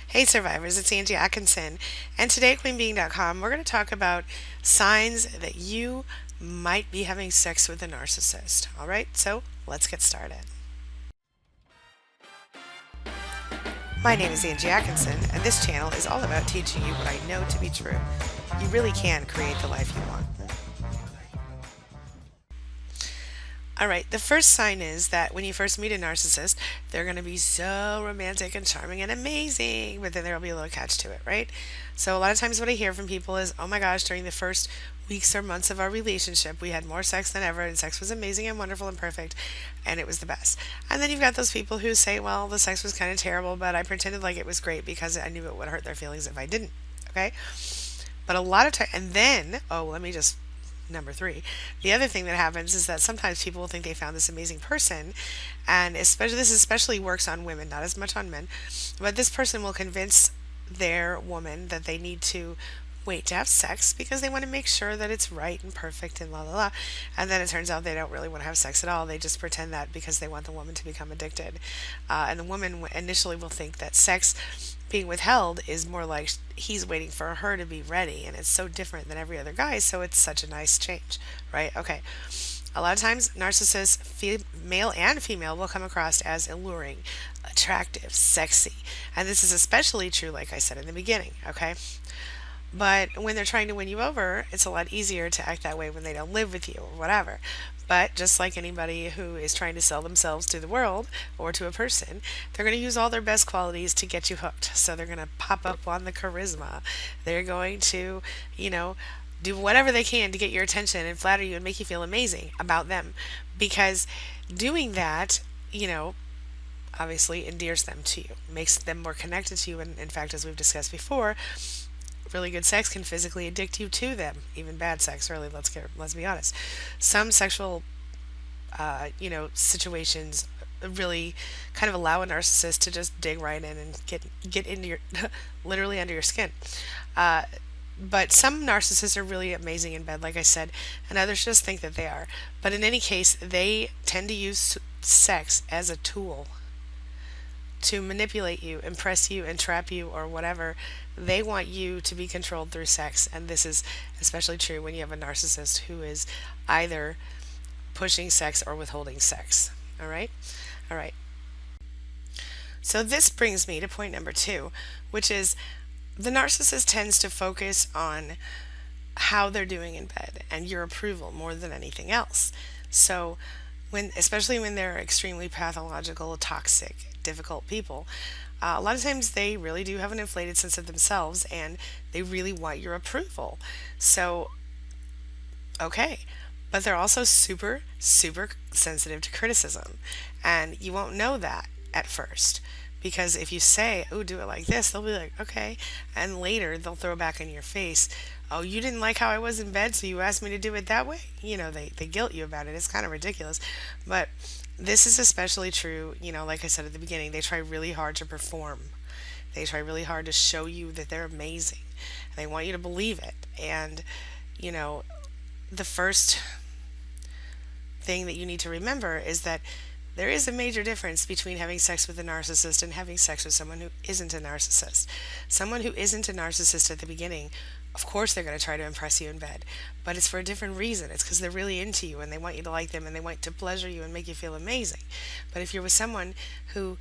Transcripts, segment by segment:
Hey survivors, it's Angie Atkinson, and today at QueenBeing.com we're going to talk about signs that you might be having sex with a narcissist. All right, so let's get started. My name is Angie Atkinson, and this channel is all about teaching you what I know to be true. You really can create the life you want. All right, the first sign is that when you first meet a narcissist, they're going to be so romantic and charming and amazing, but then there'll be a little catch to it, right? So, a lot of times, what I hear from people is, oh my gosh, during the first weeks or months of our relationship, we had more sex than ever, and sex was amazing and wonderful and perfect, and it was the best. And then you've got those people who say, well, the sex was kind of terrible, but I pretended like it was great because I knew it would hurt their feelings if I didn't, okay? But a lot of time, and then, oh, let me just number three. The other thing that happens is that sometimes people will think they found this amazing person, and especially works on women, not as much on men. But this person will convince their woman that they need to wait to have sex because they want to make sure that it's right and perfect and la la la. And then it turns out they don't really want to have sex at all. They just pretend that because they want the woman to become addicted. And the woman initially will think that sex being withheld is more like he's waiting for her to be ready, and it's so different than every other guy, so it's such a nice change, right? Okay. A lot of times, narcissists, male and female, will come across as alluring, attractive, sexy. And this is especially true, like I said in the beginning, okay? But when they're trying to win you over, it's a lot easier to act that way when they don't live with you or whatever. But just like anybody who is trying to sell themselves to the world or to a person, they're going to use all their best qualities to get you hooked. So they're going to pop up on the charisma. They're going to, you know, do whatever they can to get your attention and flatter you and make you feel amazing about them. Because doing that, obviously endears them to you, makes them more connected to you. And in fact, as we've discussed before, really good sex can physically addict you to them. Even bad sex, really. Let's be honest. Some sexual, situations really kind of allow a narcissist to just dig right in and get into your literally under your skin. Uh, but some narcissists are really amazing in bed, like I said, and others just think that they are. But in any case, they tend to use sex as a tool to manipulate you, impress you, entrap you, or whatever. They want you to be controlled through sex. And this is especially true when you have a narcissist who is either pushing sex or withholding sex. All right? All right. So this brings me to point number two, which is the narcissist tends to focus on how they're doing in bed and your approval more than anything else. So especially when they're extremely pathological, toxic, difficult people, a lot of times they really do have an inflated sense of themselves and they really want your approval. So, okay. But they're also super, super sensitive to criticism. And you won't know that at first. Because if you say, oh, do it like this, they'll be like, okay. And later they'll throw back in your face, oh, you didn't like how I was in bed, so you asked me to do it that way? They guilt you about it. It's kind of ridiculous. But this is especially true, like I said at the beginning, they try really hard to perform. They try really hard to show you that they're amazing. They want you to believe it. And, you know, the first thing that you need to remember is that there is a major difference between having sex with a narcissist and having sex with someone who isn't a narcissist. Someone who isn't a narcissist at the beginning, of course they're going to try to impress you in bed, but it's for a different reason. It's because they're really into you and they want you to like them and they want to pleasure you and make you feel amazing. But if you're with someone who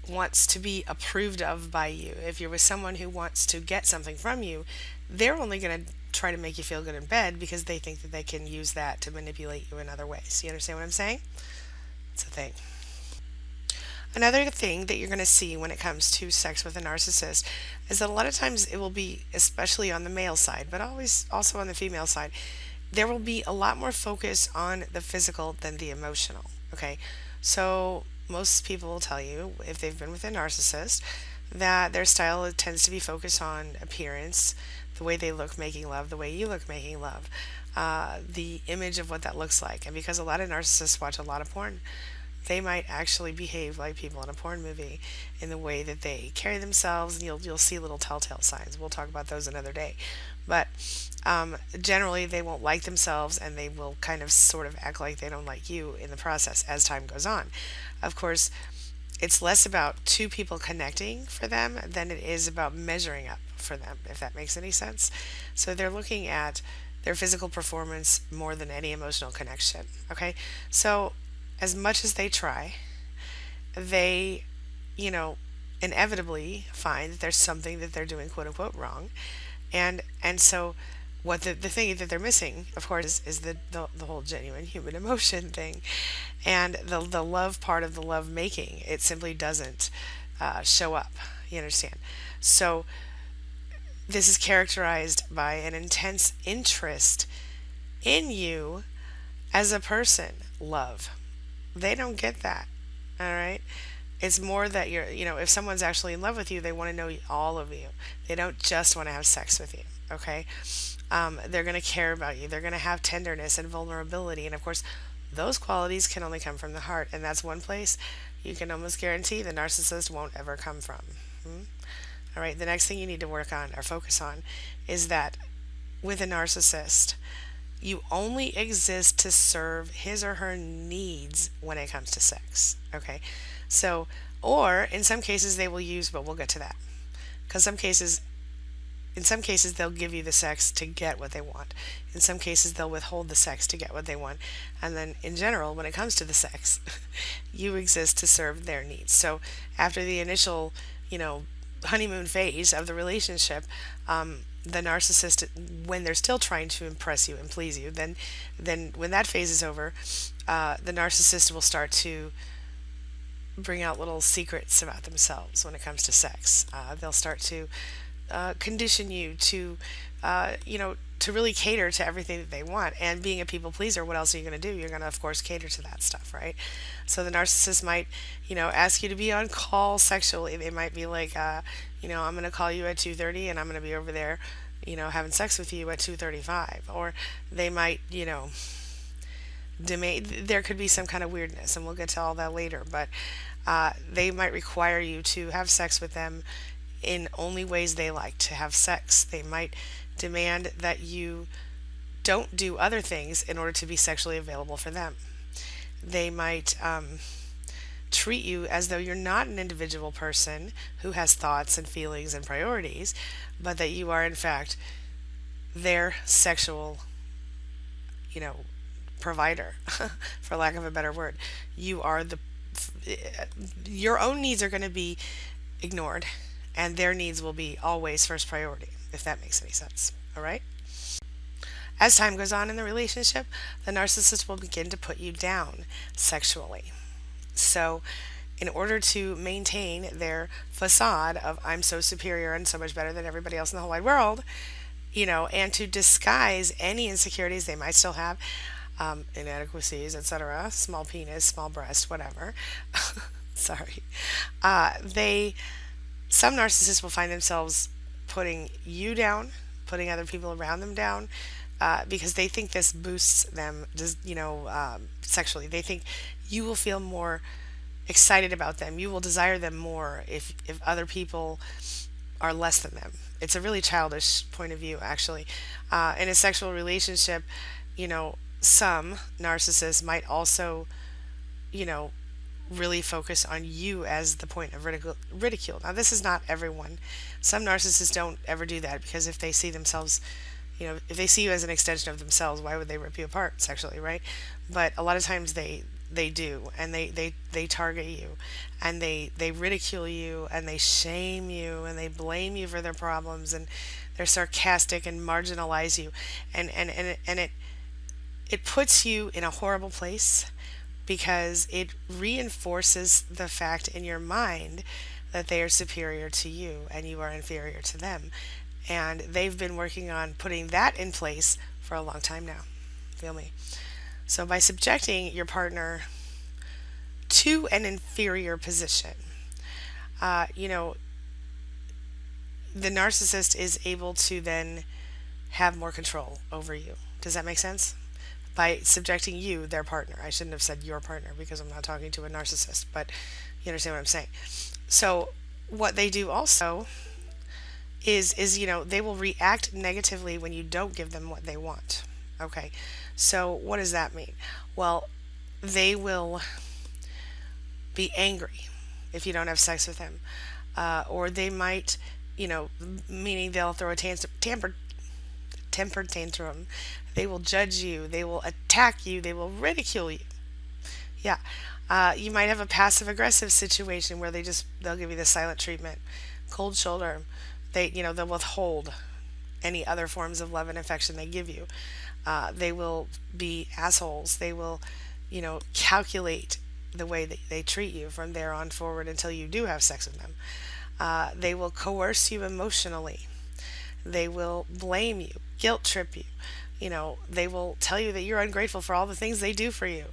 wants to be approved of by you, if you're with someone who wants to get something from you, they're only going to try to make you feel good in bed because they think that they can use that to manipulate you in other ways. You understand what I'm saying? It's a thing. Another thing that you're going to see when it comes to sex with a narcissist is that a lot of times it will be, especially on the male side, but always also on the female side, there will be a lot more focus on the physical than the emotional. Okay, so most people will tell you, if they've been with a narcissist, that their style tends to be focused on appearance, the way they look making love, the way you look making love, the image of what that looks like. And because a lot of narcissists watch a lot of porn, they might actually behave like people in a porn movie in the way that they carry themselves, and you'll see little telltale signs. We'll talk about those another day. But generally, they won't like themselves, and they will kind of sort of act like they don't like you in the process as time goes on. Of course, It's less about two people connecting for them than it is about measuring up for them, if that makes any sense. So they're looking at their physical performance more than any emotional connection. Okay. So as much as they try, they, you know, inevitably find that there's something that they're doing quote unquote wrong. And so what the thing that they're missing, of course, is the whole genuine human emotion thing, and the love part of the love making. It simply doesn't show up. You understand? So this is characterized by an intense interest in you as a person. Love. They don't get that. All right. It's more that if someone's actually in love with you, they want to know all of you. They don't just want to have sex with you. Okay. They're going to care about you. They're going to have tenderness and vulnerability. And of course, those qualities can only come from the heart. And that's one place you can almost guarantee the narcissist won't ever come from. Hmm? All right. The next thing you need to work on or focus on is that with a narcissist, you only exist to serve his or her needs when it comes to sex. Okay. So, or in some cases they will use, but we'll get to that. Because in some cases they'll give you the sex to get what they want. In some cases they'll withhold the sex to get what they want. And then in general, when it comes to the sex, you exist to serve their needs. So after the initial, you know, honeymoon phase of the relationship, the narcissist, when they're still trying to impress you and please you, then when that phase is over, the narcissist will start to bring out little secrets about themselves when it comes to sex. They'll start to condition you to, to really cater to everything that they want. And being a people pleaser, what else are you going to do? You're going to, of course, cater to that stuff, right? So the narcissist might, ask you to be on call sexually. They might be like, I'm going to call you at 2:30 and I'm going to be over there, having sex with you at 2:35. Or they might, there could be some kind of weirdness, and we'll get to all that later. But they might require you to have sex with them in only ways they like to have sex. They might demand that you don't do other things in order to be sexually available for them. They might treat you as though you're not an individual person who has thoughts and feelings and priorities, but that you are, in fact, their sexual, you know, provider, for lack of a better word. You are your own needs are going to be ignored, and their needs will be always first priority, if that makes any sense. All right? As time goes on in the relationship, the narcissist will begin to put you down sexually. So, in order to maintain their facade of I'm so superior and so much better than everybody else in the whole wide world, and to disguise any insecurities they might still have, inadequacies, etc., small penis, small breast, whatever. Sorry. Some narcissists will find themselves putting you down, putting other people around them down, because they think this boosts them, just sexually. They think you will feel more excited about them. You will desire them more if other people are less than them. It's a really childish point of view, actually. In a sexual relationship, some narcissists might also, you know, really focus on you as the point of ridicule. Now, this is not everyone. Some narcissists don't ever do that because if they see themselves, if they see you as an extension of themselves, why would they rip you apart sexually, right? But a lot of times they do, and they target you, and they ridicule you, and they shame you, and they blame you for their problems, and they're sarcastic and marginalize you, and it puts you in a horrible place because it reinforces the fact in your mind that they are superior to you and you are inferior to them. And they've been working on putting that in place for a long time now. Feel me? So by subjecting your partner to an inferior position, you know, the narcissist is able to then have more control over you. Does that make sense? By subjecting you, their partner. I shouldn't have said your partner because I'm not talking to a narcissist, but you understand what I'm saying. So what they do also is they will react negatively when you don't give them what they want. Okay. So what does that mean? Well, they will be angry if you don't have sex with them. Or they might, meaning they'll throw a temper tantrum. They will judge you. They will attack you. They will ridicule you. Yeah. You might have a passive aggressive situation where they'll give you the silent treatment, cold shoulder. They'll withhold any other forms of love and affection they give you. They will be assholes. They will, calculate the way that they treat you from there on forward until you do have sex with them. They will coerce you emotionally. They will blame you, guilt trip you. They will tell you that you're ungrateful for all the things they do for you.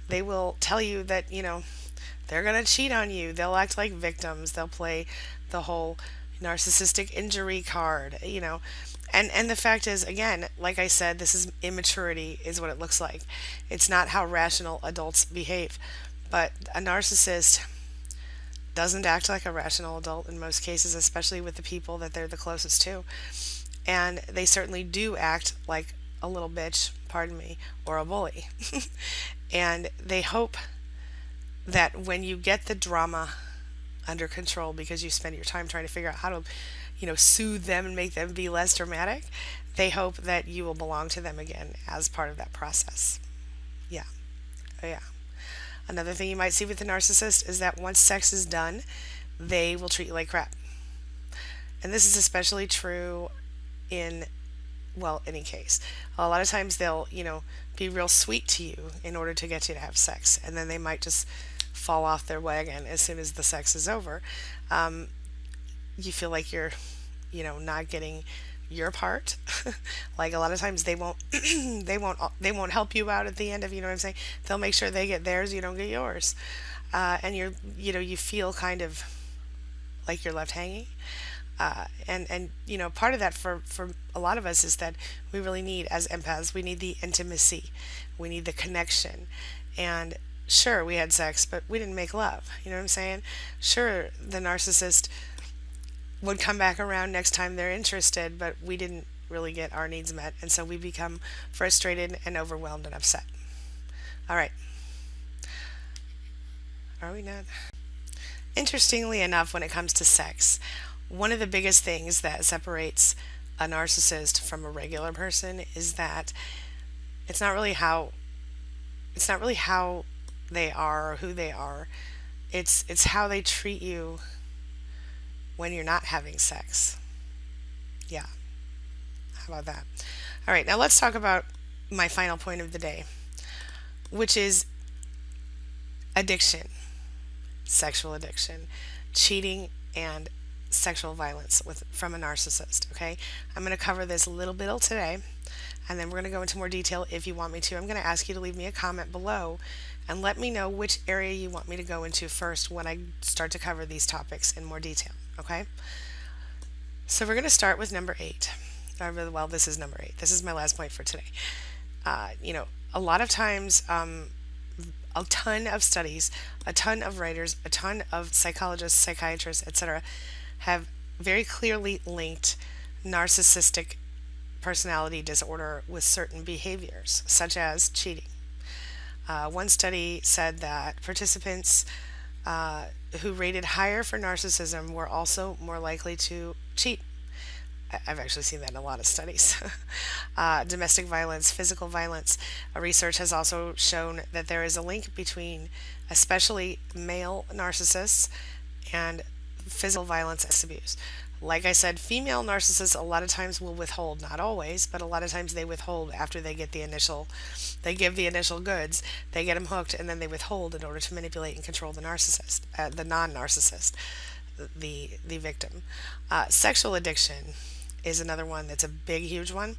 They will tell you that, they're going to cheat on you. They'll act like victims. They'll play the whole narcissistic injury card, And the fact is, again, like I said, this is immaturity, is what it looks like. It's not how rational adults behave. But a narcissist doesn't act like a rational adult in most cases, especially with the people that they're the closest to. And they certainly do act like a little bitch, pardon me, or a bully. And they hope that when you get the drama under control because you spend your time trying to figure out how to, soothe them and make them be less dramatic, they hope that you will belong to them again as part of that process. Yeah. Oh, yeah. Another thing you might see with the narcissist is that once sex is done, they will treat you like crap. And this is especially true in, well, any case. A lot of times they'll, be real sweet to you in order to get you to have sex. And then they might just fall off their wagon as soon as the sex is over. You feel like you're, not getting your part. Like a lot of times they won't, they won't help you out at the end of, what I'm saying. They'll make sure they get theirs, you don't get yours. And you feel kind of like you're left hanging. And part of that for a lot of us is that we really need, as empaths, we need the intimacy, we need the connection. And sure, we had sex, but we didn't make love. You know what I'm saying? Sure, the narcissist would come back around next time they're interested, but we didn't really get our needs met, and so we become frustrated and overwhelmed and upset. All right. Are we not? Interestingly enough, when it comes to sex, one of the biggest things that separates a narcissist from a regular person is that it's not really how they are or who they are. It's how they treat you when you're not having sex. Yeah. How about that? All right, now let's talk about my final point of the day, which is addiction, sexual addiction, cheating, and sexual violence from a narcissist. Okay, I'm going to cover this a little bit today, and then we're going to go into more detail if you want me to. I'm going to ask you to leave me a comment below and let me know which area you want me to go into first when I start to cover these topics in more detail. Okay, so we're going to start with number 8. Well, this is number 8. This is my last point for today. A lot of times, a ton of studies, a ton of writers, a ton of psychologists, psychiatrists, etc., have very clearly linked narcissistic personality disorder with certain behaviors, such as cheating. One study said that participants who rated higher for narcissism were also more likely to cheat. I've actually seen that in a lot of studies. Domestic violence, physical violence. Research has also shown that there is a link between especially male narcissists and physical violence and abuse. Like I said, female narcissists a lot of times will withhold, not always, but a lot of times they withhold after they give the initial goods, they get them hooked, and then they withhold in order to manipulate and control the narcissist, the non-narcissist, the victim. Sexual addiction is another one that's a big, huge one.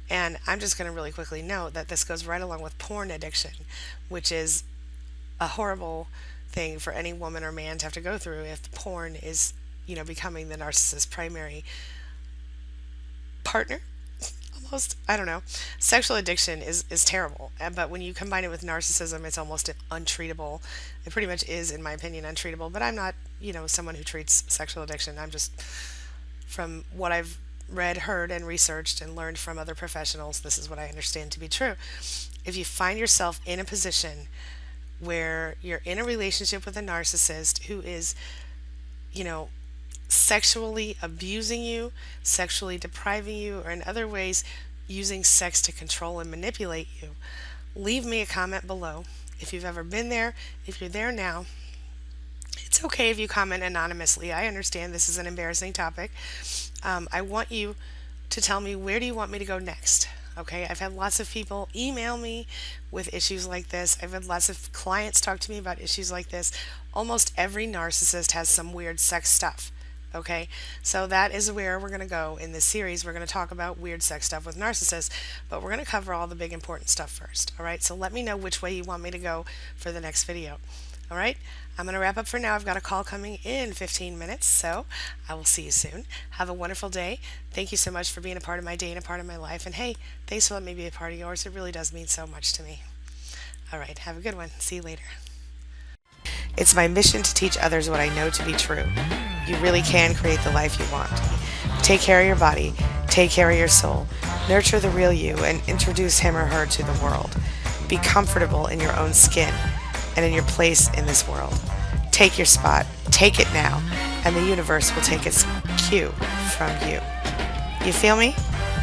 And I'm just going to really quickly note that this goes right along with porn addiction, which is a horrible thing for any woman or man to have to go through if porn is, becoming the narcissist's primary partner. Almost, I don't know. Sexual addiction is terrible, but when you combine it with narcissism, it's almost untreatable. It pretty much is, in my opinion, untreatable, but I'm not, someone who treats sexual addiction. I'm just, from what I've read, heard, and researched and learned from other professionals, this is what I understand to be true. If you find yourself in a position where you're in a relationship with a narcissist who is, you know, sexually abusing you, sexually depriving you, or in other ways using sex to control and manipulate you, leave me a comment below. If you've ever been there, if you're there now, it's okay if you comment anonymously. I understand this is an embarrassing topic. I want you to tell me, where do you want me to go next? Okay, I've had lots of people email me with issues like this. I've had lots of clients talk to me about issues like this. Almost every narcissist has some weird sex stuff. Okay, so that is where we're going to go in this series. We're going to talk about weird sex stuff with narcissists, but we're going to cover all the big important stuff first. All right, so let me know which way you want me to go for the next video. All right, I'm going to wrap up for now. I've got a call coming in 15 minutes, so I will see you soon. Have a wonderful day. Thank you so much for being a part of my day and a part of my life. And hey, thanks for letting me be a part of yours. It really does mean so much to me. All right, have a good one. See you later. It's my mission to teach others what I know to be true. You really can create the life you want. Take care of your body, take care of your soul, nurture the real you, and introduce him or her to the world. Be comfortable in your own skin and in your place in this world. Take your spot, take it now, and the universe will take its cue from you. You feel me?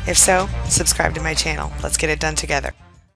If so, subscribe to my channel. Let's get it done together.